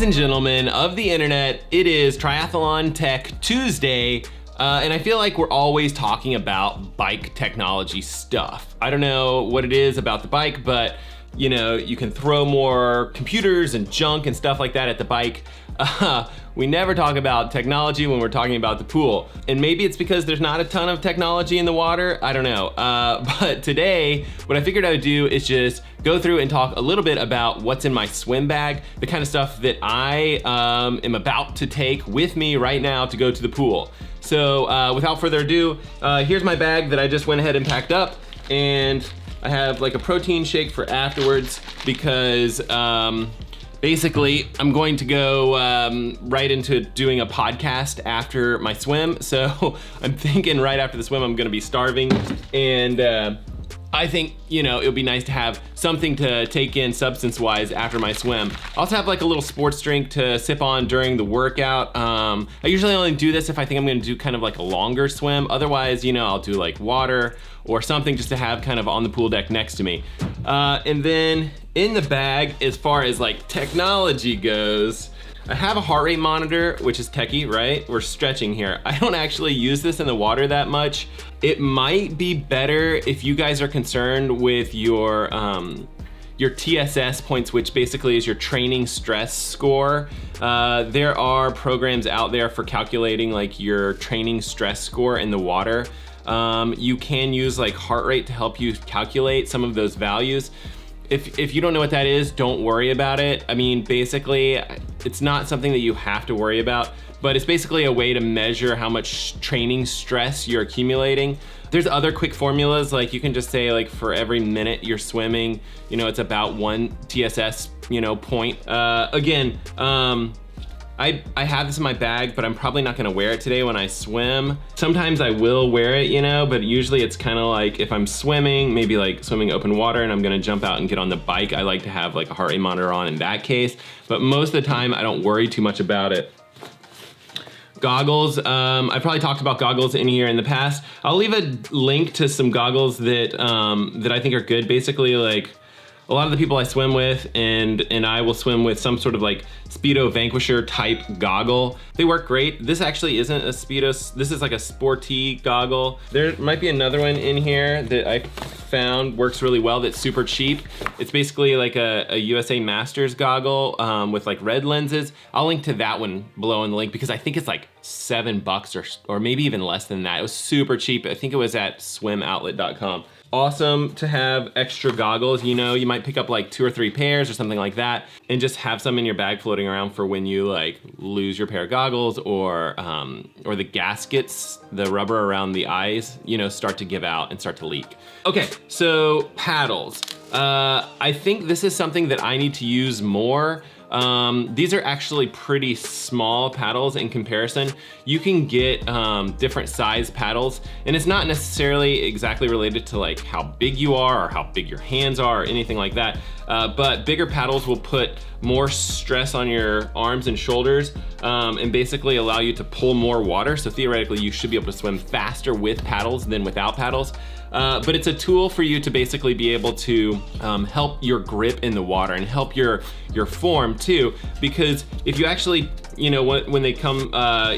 Ladies and gentlemen of the internet, it is Triathlon Tech Tuesday, and I feel like we're always talking about bike technology stuff. I don't know what it is about the bike, but you know, you can throw more computers and junk and stuff like that at the bike. We never talk about technology when we're talking about the pool. And maybe it's because there's not a ton of technology in the water, I don't know. But today, what I figured I would do is just go through and talk a little bit about what's in my swim bag, the kind of stuff that I am about to take with me right now to go to the pool. So without further ado, here's my bag that I just went ahead and packed up, and I have like a protein shake for afterwards because basically I'm going to go right into doing a podcast after my swim. So I'm thinking right after the swim I'm gonna be starving, and I think, you know, it would be nice to have something to take in substance-wise after my swim. I also have like a little sports drink to sip on during the workout. I usually only do this if I think I'm gonna do kind of like a longer swim. Otherwise, you know, I'll do like water or something just to have kind of on the pool deck next to me. And then in the bag, as far as like technology goes, I have a heart rate monitor, which is techie, right? We're stretching here. I don't actually use this in the water that much. It might be better if you guys are concerned with your TSS points, which basically is your training stress score. There are programs out there for calculating like your training stress score in the water. You can use like heart rate to help you calculate some of those values. If you don't know what that is, don't worry about it. I mean, basically, it's not something that you have to worry about, but it's basically a way to measure how much training stress you're accumulating. There's other quick formulas, like you can just say like for every minute you're swimming, you know, it's about 1 TSS, you know, point. I have this in my bag, but I'm probably not gonna wear it today when I swim. Sometimes I will wear it, you know, but usually it's kind of like if I'm swimming, maybe like swimming open water and I'm gonna jump out and get on the bike, I like to have like a heart rate monitor on in that case. But most of the time, I don't worry too much about it. Goggles, I probably talked about goggles in here in the past. I'll leave a link to some goggles that, that I think are good. Basically, like, a lot of the people I swim with and I will swim with some sort of like Speedo Vanquisher type goggle. They work great. This actually isn't a Speedo, this is like a sporty goggle. There might be another one in here that I found works really well that's super cheap. It's basically like a USA Masters goggle with like red lenses. I'll link to that one below in the link because I think it's like $7 or maybe even less than that. It was super cheap. I think it was at swimoutlet.com. Awesome to have extra goggles. You know, you might pick up like 2 or 3 pairs or something like that and just have some in your bag floating around for when you like lose your pair of goggles or the gaskets, the rubber around the eyes, you know, start to give out and start to leak. Okay, so paddles. I think this is something that I need to use more. These are actually pretty small paddles in comparison. You can get different size paddles, and it's not necessarily exactly related to like how big you are or how big your hands are or anything like that. But bigger paddles will put more stress on your arms and shoulders and basically allow you to pull more water. So theoretically, you should be able to swim faster with paddles than without paddles. But it's a tool for you to basically be able to help your grip in the water and help your form too. Because if you actually, you know, when they come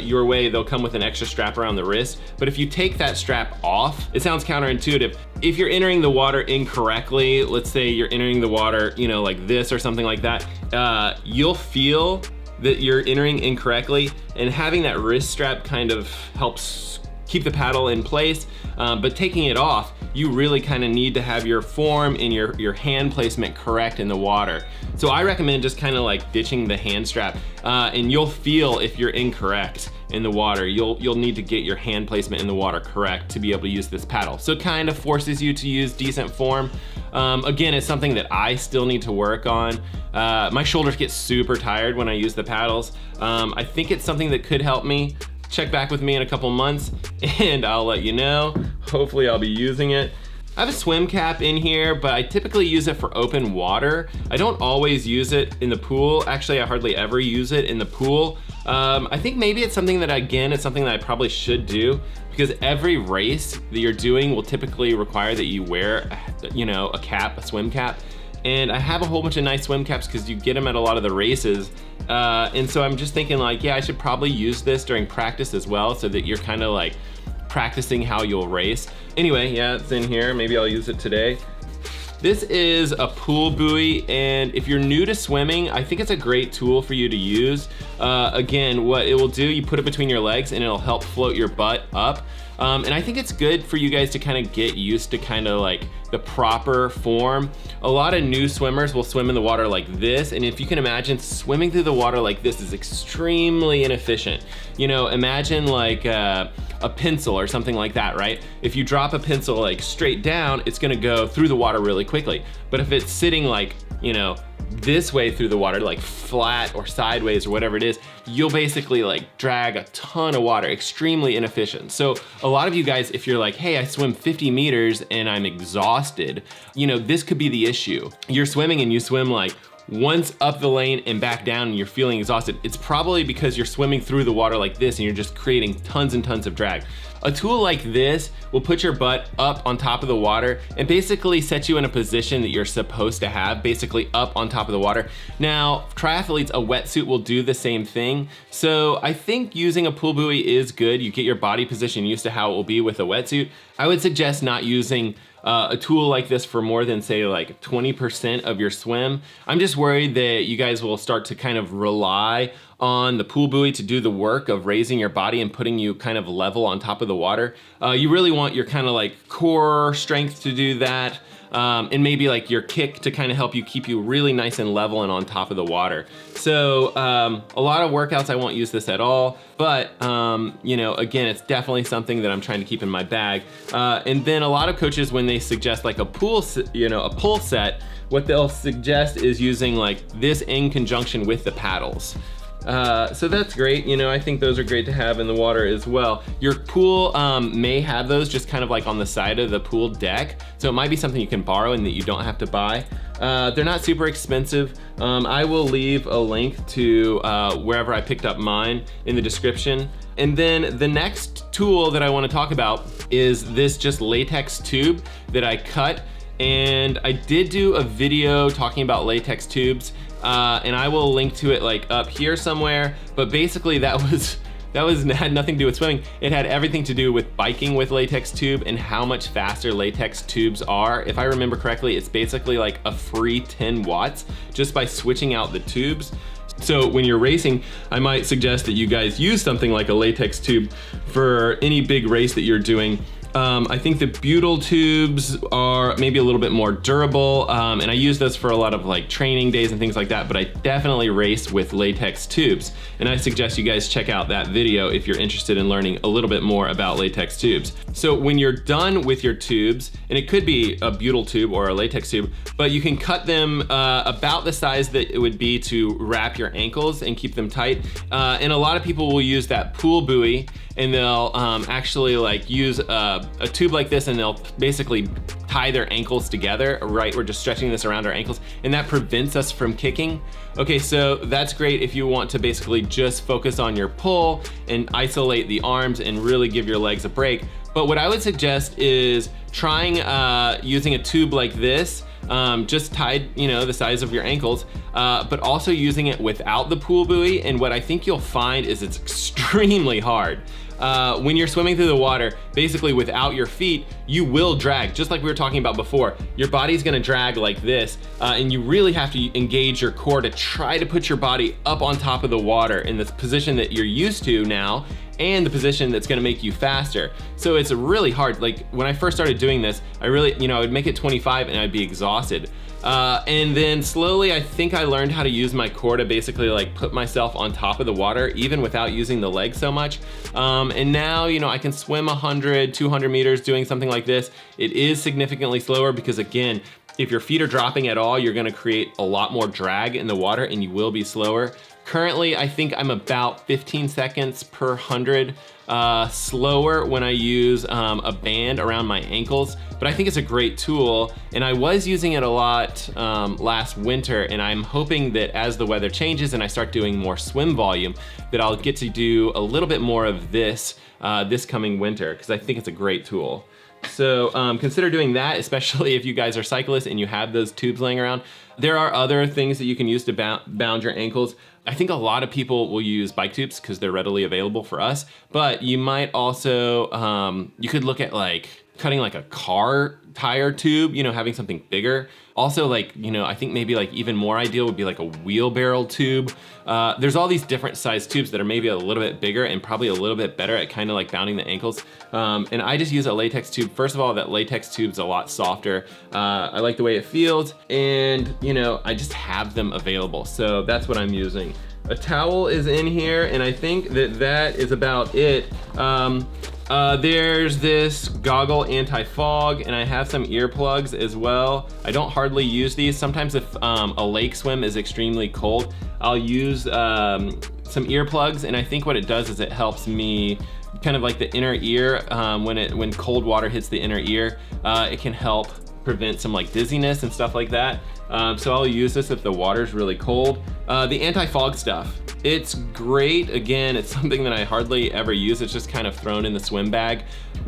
your way, they'll come with an extra strap around the wrist. But if you take that strap off, it sounds counterintuitive. If you're entering the water incorrectly, let's say you're entering the water, you know, like this or something like that, you'll feel that you're entering incorrectly, and having that wrist strap kind of helps keep the paddle in place, but taking it off, you really kind of need to have your form and your hand placement correct in the water. So I recommend just kind of like ditching the hand strap, and you'll feel if you're incorrect in the water. You'll need to get your hand placement in the water correct to be able to use this paddle. So it kind of forces you to use decent form. Again, it's something that I still need to work on. My shoulders get super tired when I use the paddles. I think it's something that could help me. Check back with me in a couple months and I'll let you know. Hopefully I'll be using it. I have a swim cap in here, but I typically use it for open water. I don't always use it in the pool. Actually, I hardly ever use it in the pool. I think maybe it's something that, again, it's something that I probably should do, because every race that you're doing will typically require that you wear, you know, a cap, a swim cap. And I have a whole bunch of nice swim caps because you get them at a lot of the races. And so I'm just thinking like, yeah, I should probably use this during practice as well so that you're kind of like practicing how you'll race. Anyway, yeah, it's in here. Maybe I'll use it today. This is a pool buoy, and if you're new to swimming, I think it's a great tool for you to use. Again, what it will do, you put it between your legs and it'll help float your butt up. And I think it's good for you guys to kind of get used to kind of like the proper form. A lot of new swimmers will swim in the water like this, and if you can imagine, swimming through the water like this is extremely inefficient. You know, imagine like a pencil or something like that, right? If you drop a pencil like straight down, it's gonna go through the water really quickly. But if it's sitting like, you know, this way through the water, like flat or sideways or whatever it is, you'll basically like drag a ton of water, extremely inefficient. So a lot of you guys, if you're like, hey, I swim 50 meters and I'm exhausted, you know, this could be the issue. You're swimming and you swim like once up the lane and back down and you're feeling exhausted. It's probably because you're swimming through the water like this and you're just creating tons and tons of drag. A tool like this will put your butt up on top of the water and basically set you in a position that you're supposed to have, basically up on top of the water. Now, triathletes, a wetsuit will do the same thing. So I think using a pool buoy is good. You get your body position used to how it will be with a wetsuit. I would suggest not using a tool like this for more than say like 20% of your swim. I'm just worried that you guys will start to kind of rely on the pool buoy to do the work of raising your body and putting you kind of level on top of the water. You really want your kind of like core strength to do that. And maybe like your kick to kind of help you keep you really nice and level and on top of the water. So a lot of workouts I won't use this at all, but you know, again, it's definitely something that I'm trying to keep in my bag. And then a lot of coaches, when they suggest like a pull, you know, a pull set, what they'll suggest is using like this in conjunction with the paddles. So that's great. You know, I think those are great to have in the water as well. Your pool may have those just kind of like on the side of the pool deck. So it might be something you can borrow and that you don't have to buy. They're not super expensive. I will leave a link to wherever I picked up mine in the description. And then the next tool that I want to talk about is this just latex tube that I cut. And I did do a video talking about latex tubes. And I will link to it like up here somewhere, but basically that had nothing to do with swimming. It had everything to do with biking with latex tube and how much faster latex tubes are. If I remember correctly, it's basically like a free 10 watts just by switching out the tubes. So when you're racing, I might suggest that you guys use something like a latex tube for any big race that you're doing. I think the butyl tubes are maybe a little bit more durable, and I use those for a lot of like training days and things like that, but I definitely race with latex tubes. And I suggest you guys check out that video if you're interested in learning a little bit more about latex tubes. So when you're done with your tubes, and it could be a butyl tube or a latex tube, but you can cut them about the size that it would be to wrap your ankles and keep them tight. And a lot of people will use that pool buoy, and they'll actually like use a tube like this, and they'll basically tie their ankles together, right? We're just stretching this around our ankles, and that prevents us from kicking. Okay, so that's great if you want to basically just focus on your pull and isolate the arms and really give your legs a break. But what I would suggest is trying using a tube like this, just tied, you know, the size of your ankles, but also using it without the pool buoy. And what I think you'll find is it's extremely hard. When you're swimming through the water, basically without your feet, you will drag, just like we were talking about before. Your body's gonna drag like this, and you really have to engage your core to try to put your body up on top of the water in this position that you're used to now, and the position that's gonna make you faster. So it's really hard. Like when I first started doing this, I really, you know, I would make it 25 and I'd be exhausted. And then slowly, I think I learned how to use my core to basically like put myself on top of the water, even without using the legs so much. And now, you know, I can swim 100, 200 meters doing something like this. It is significantly slower because again, if your feet are dropping at all, you're gonna create a lot more drag in the water and you will be slower. Currently, I think I'm about 15 seconds per 100 slower when I use a band around my ankles, but I think it's a great tool, and I was using it a lot last winter, and I'm hoping that as the weather changes and I start doing more swim volume, that I'll get to do a little bit more of this this coming winter, because I think it's a great tool. So consider doing that, especially if you guys are cyclists and you have those tubes laying around. There are other things that you can use to bound your ankles. I think a lot of people will use bike tubes because they're readily available for us, but you might also, you could look at like cutting like a car tire tube, having something bigger. Also, like, I think maybe like even more ideal would be like a wheelbarrow tube. There's all these different size tubes that are maybe a little bit bigger and probably a little bit better at kind of like bounding the ankles. And I just use a latex tube. First of all, that latex tube's a lot softer. I like the way it feels, and I just have them available. So that's what I'm using. A towel is in here, and I think that is about it. There's this goggle anti-fog, and I have some earplugs as well. I don't hardly use these. Sometimes if a lake swim is extremely cold, I'll use some earplugs, and I think what it does is it helps me kind of like the inner ear. When cold water hits the inner ear, it can help prevent some like dizziness and stuff like that. So I'll use this if the water's really cold. The anti-fog stuff, it's great. Again, it's something that I hardly ever use. It's just kind of thrown in the swim bag.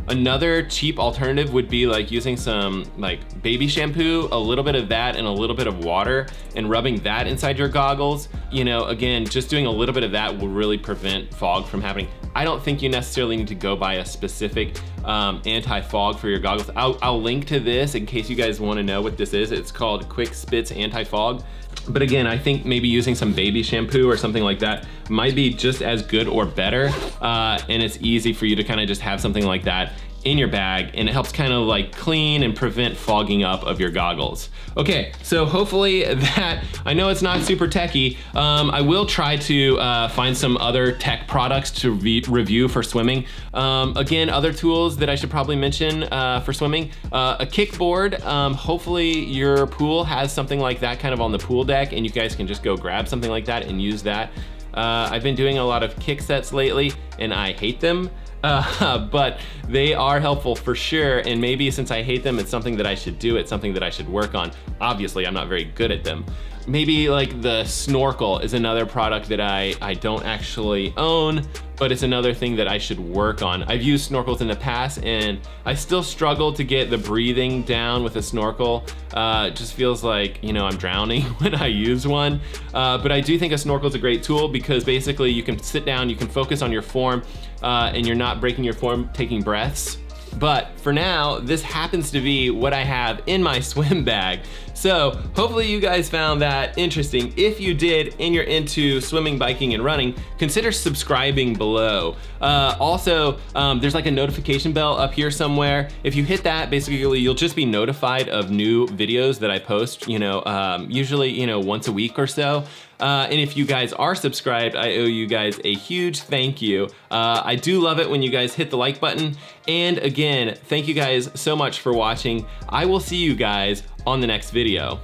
Another cheap alternative would be like using some like baby shampoo, a little bit of that and a little bit of water, and rubbing that inside your goggles. Again, just doing a little bit of that will really prevent fog from happening. I don't think you necessarily need to go buy a specific anti-fog for your goggles. I'll link to this in case you guys want to know what this is. It's called Quick Spits Anti-Fog. But again, I think maybe using some baby shampoo or something like that might be just as good or better. And it's easy for you to kind of just have something like that in your bag, and it helps kind of like clean and prevent fogging up of your goggles. Okay, so hopefully that, I know it's not super techy. I will try to find some other tech products to review for swimming. Again, other tools that I should probably mention for swimming, a kickboard. Hopefully your pool has something like that kind of on the pool deck, and you guys can just go grab something like that and use that. I've been doing a lot of kick sets lately, and I hate them. But they are helpful for sure, and maybe since I hate them, it's something that I should do, it's something that I should work on. Obviously, I'm not very good at them. Maybe like the snorkel is another product that I don't actually own, but it's another thing that I should work on. I've used snorkels in the past, and I still struggle to get the breathing down with a snorkel. It just feels like, I'm drowning when I use one. But I do think a snorkel is a great tool because basically you can sit down, you can focus on your form, and you're not breaking your form taking breaths. But for now, this happens to be what I have in my swim bag. So hopefully you guys found that interesting. If you did and you're into swimming, biking, and running, consider subscribing below. Also, there's like a notification bell up here somewhere. If you hit that, basically you'll just be notified of new videos that I post, usually, once a week or so. And if you guys are subscribed, I owe you guys a huge thank you. I do love it when you guys hit the like button. And again, thank you guys so much for watching. I will see you guys on the next video.